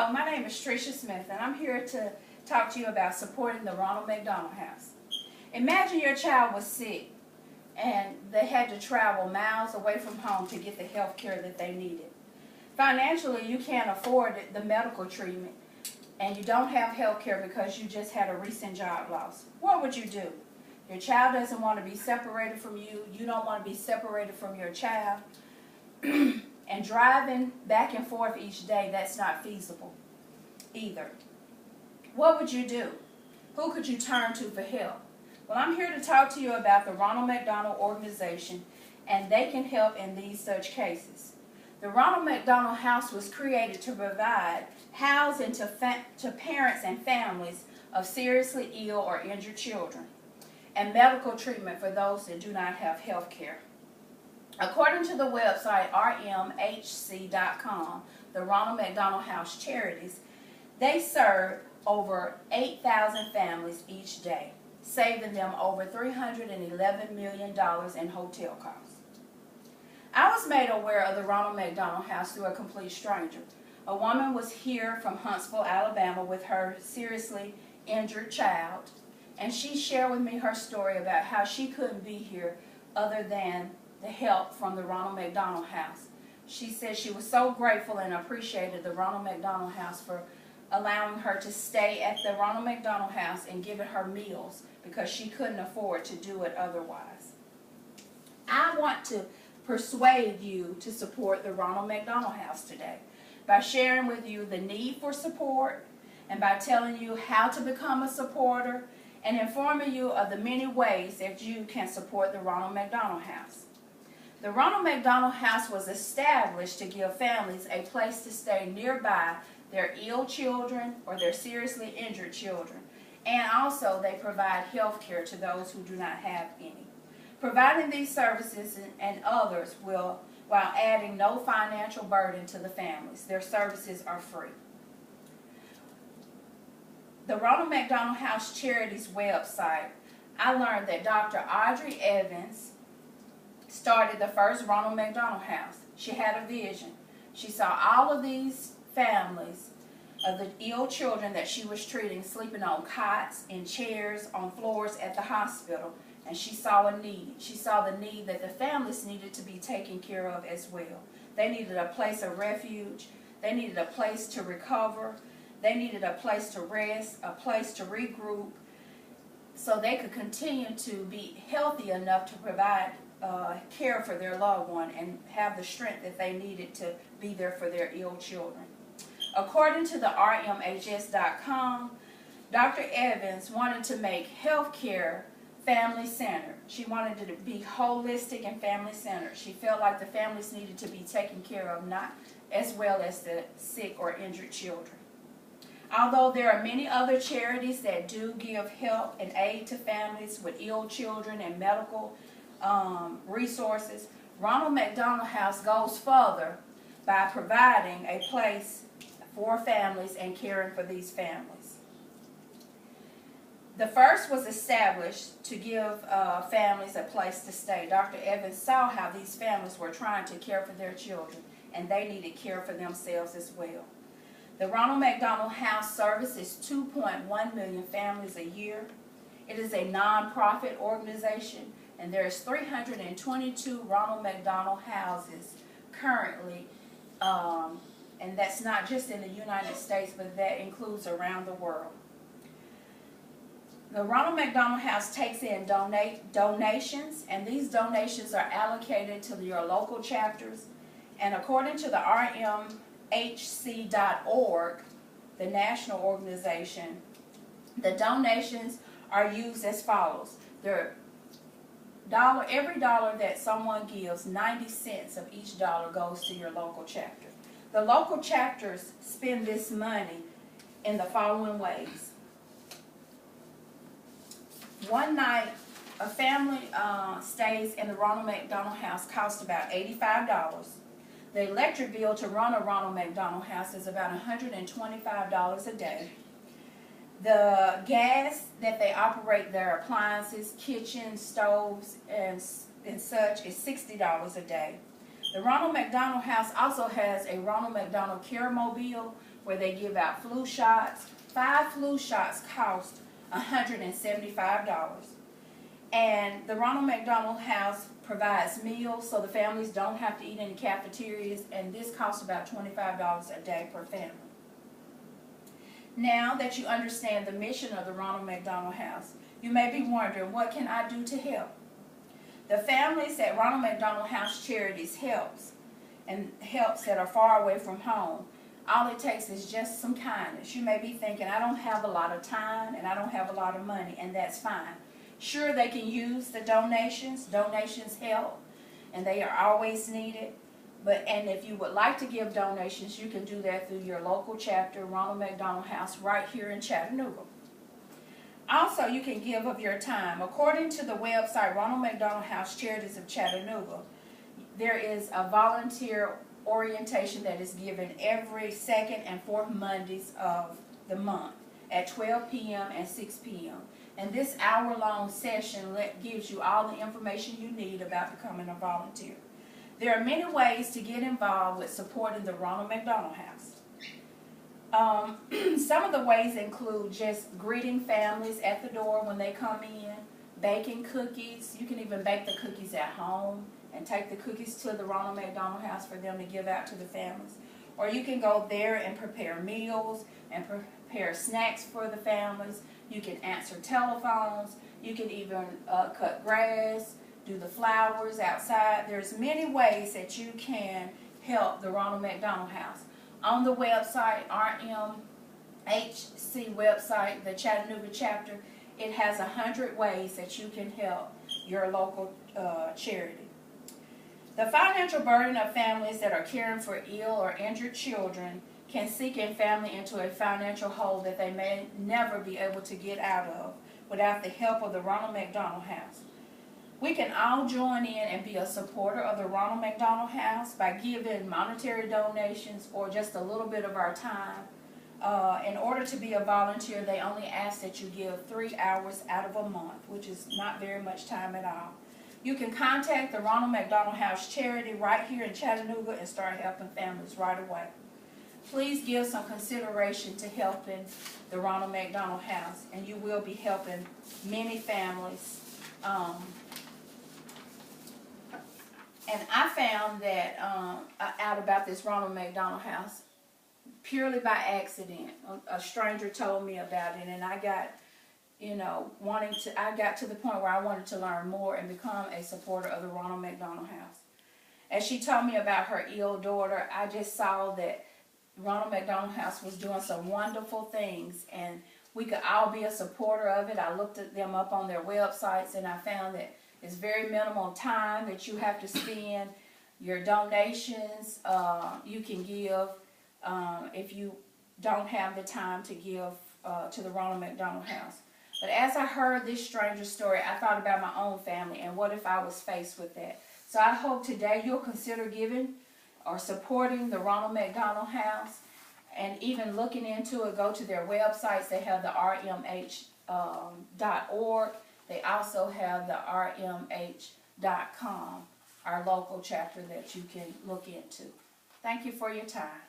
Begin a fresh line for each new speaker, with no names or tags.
Hello, my name is Tricia Smith, and I'm here to talk to you about supporting the Ronald McDonald House. Imagine your child was sick and they had to travel miles away from home to get the health care that they needed. Financially, you can't afford the medical treatment and you don't have health care because you just had a recent job loss. What would you do? Your child doesn't want to be separated from you. You don't want to be separated from your child. And driving back and forth each day, that's not feasible either. What would you do? Who could you turn to for help? Well, I'm here to talk to you about the Ronald McDonald Organization, and they can help in these such cases. The Ronald McDonald House was created to provide housing to parents and families of seriously ill or injured children, and medical treatment for those that do not have health care. According to the website rmhc.com, the Ronald McDonald House Charities, they serve over 8,000 families each day, saving them over $311 million in hotel costs. I was made aware of the Ronald McDonald House through a complete stranger. A woman was here from Huntsville, Alabama with her seriously injured child, and she shared with me her story about how she couldn't be here other than the help from the Ronald McDonald House. She said she was so grateful and appreciated the Ronald McDonald House for allowing her to stay at the Ronald McDonald House and giving her meals because she couldn't afford to do it otherwise. I want to persuade you to support the Ronald McDonald House today by sharing with you the need for support and by telling you how to become a supporter and informing you of the many ways that you can support the Ronald McDonald House. The Ronald McDonald House was established to give families a place to stay nearby their ill children or their seriously injured children, and also they provide health care to those who do not have any. Providing these services and others while adding no financial burden to the families. Their services are free. The Ronald McDonald House Charities website, I learned that Dr. Audrey Evans started the first Ronald McDonald House. She had a vision. She saw all of these families of the ill children that she was treating sleeping on cots, in chairs, on floors at the hospital, and she saw a need. She saw the need that the families needed to be taken care of as well. They needed a place of refuge. They needed a place to recover. They needed a place to rest, a place to regroup, so they could continue to be healthy enough to provide care for their loved one and have the strength that they needed to be there for their ill children. According to the rmhs.com, Dr. Evans wanted to make health care family-centered. She wanted it to be holistic and family-centered. She felt like the families needed to be taken care of, not as well as the sick or injured children. Although there are many other charities that do give help and aid to families with ill children and medical resources, Ronald McDonald House goes further by providing a place for families and caring for these families. The first was established to give families a place to stay. Dr. Evans saw how these families were trying to care for their children, and they needed care for themselves as well. The Ronald McDonald House services 2.1 million families a year. It is a non-profit organization, and there's 322 Ronald McDonald houses currently, and that's not just in the United States, but that includes around the world. The Ronald McDonald House takes in donations, and these donations are allocated to your local chapters, and according to the rmhc.org, the national organization, the donations are used as follows. Every dollar that someone gives, 90 cents of each dollar goes to your local chapter. The local chapters spend this money in the following ways. One night, a family stays in the Ronald McDonald House costs about $85. The electric bill to run a Ronald McDonald House is about $125 a day. The gas that they operate their appliances, kitchen, stoves, and such is $60 a day. The Ronald McDonald House also has a Ronald McDonald Care Mobile where they give out flu shots. 5 flu shots cost $175. And the Ronald McDonald House provides meals so the families don't have to eat in the cafeterias, and this costs about $25 a day per family. Now that you understand the mission of the Ronald McDonald House, you may be wondering, what can I do to help? The families at Ronald McDonald House Charities helps that are far away from home. All it takes is just some kindness. You may be thinking, I don't have a lot of time and I don't have a lot of money, and that's fine. Sure, they can use the donations. Donations help, and they are always needed. And if you would like to give donations, you can do that through your local chapter, Ronald McDonald House, right here in Chattanooga. Also, you can give of your time. According to the website Ronald McDonald House Charities of Chattanooga, there is a volunteer orientation that is given every second and fourth Mondays of the month at 12 p.m. and 6 p.m. And this hour-long session gives you all the information you need about becoming a volunteer. There are many ways to get involved with supporting the Ronald McDonald House. Some of the ways include just greeting families at the door when they come in, baking cookies. You can even bake the cookies at home and take the cookies to the Ronald McDonald House for them to give out to the families. Or you can go there and prepare meals and prepare snacks for the families. You can answer telephones. You can even cut grass, do the flowers outside. There's many ways that you can help the Ronald McDonald House. On the website, RMHC website, the Chattanooga chapter, it has 100 ways that you can help your local charity. The financial burden of families that are caring for ill or injured children can sink a family into a financial hole that they may never be able to get out of without the help of the Ronald McDonald House. We can all join in and be a supporter of the Ronald McDonald House by giving monetary donations or just a little bit of our time. In order to be a volunteer, they only ask that you give 3 hours out of a month, which is not very much time at all. You can contact the Ronald McDonald House Charity right here in Chattanooga and start helping families right away. Please give some consideration to helping the Ronald McDonald House, and you will be helping many families. And I found that out about this Ronald McDonald House purely by accident. A stranger told me about it, and I got, I got to the point where I wanted to learn more and become a supporter of the Ronald McDonald House. As she told me about her ill daughter, I just saw that Ronald McDonald House was doing some wonderful things, and we could all be a supporter of it. I looked at them up on their websites, and I found that it's very minimal time that you have to spend. Your donations, you can give if you don't have the time to give to the Ronald McDonald House. But as I heard this stranger story, I thought about my own family and what if I was faced with that. So I hope today you'll consider giving or supporting the Ronald McDonald House, and even looking into it. Go to their websites. They have the rmh.org. They also have the rmh.com, our local chapter that you can look into. Thank you for your time.